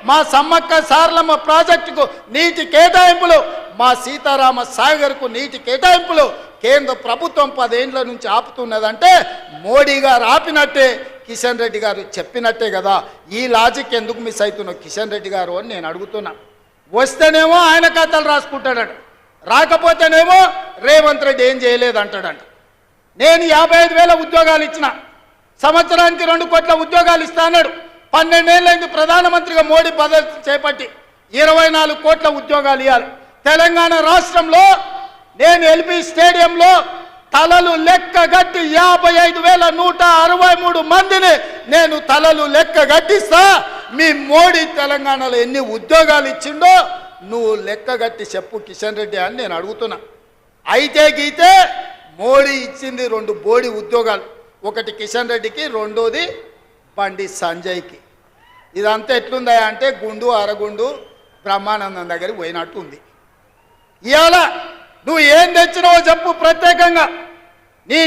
మా సమ్మక్క సారలమ్మ ప్రాజెక్టుకు నీటి కేటాయింపులు, మా సీతారామ సాగర్కు నీటి కేటాయింపులు కేంద్ర ప్రభుత్వం 10 ఏళ్ల నుంచి ఆపుతున్నదంటే మోడీ గారు ఆపినట్టే, కిషన్ రెడ్డి గారు చెప్పినట్టే కదా. ఈ లాజిక్ ఎందుకు మిస్ అవుతున్నావు కిషన్ రెడ్డి గారు అని నేను అడుగుతున్నా. వస్తేనేమో ఆయన కథలు రాసుకుంటాడట, రాకపోతేనేమో రేవంత్ రెడ్డి ఏం చేయలేదంటాడంట. నేను 55,000 ఉద్యోగాలు ఇచ్చిన, సంవత్సరానికి 2 కోట్ల ఉద్యోగాలు ఇస్తా అన్నాడు. 12 ఏళ్ళైంది ప్రధానమంత్రిగా మోడీ పదవి చేపట్టి 24 కోట్ల ఉద్యోగాలు ఇవ్వాలి. తెలంగాణ రాష్ట్రంలో నేను ఎల్బీ స్టేడియంలో తలలు లెక్క గట్టి 55,163 మందిని నేను తలలు లెక్క గట్టిస్తా. మీ మోడీ తెలంగాణలో ఎన్ని ఉద్యోగాలు ఇచ్చిండో నువ్వు లెక్క గట్టి చెప్పు కిషన్ రెడ్డి అని నేను అడుగుతున్నా. అయితే గీతే మోడీ ఇచ్చింది 2 బోడి ఉద్యోగాలు, ఒకటి కిషన్ రెడ్డికి, రెండోది బండి సంజయ్కి. ఇదంతా ఎట్లుందా అంటే గుండు అరగుండు బ్రహ్మానందం దగ్గరికి పోయినట్టు ఉంది. ఇవాళ నువ్వు ఏం తెచ్చినావో చెప్పు ప్రత్యేకంగా. నీ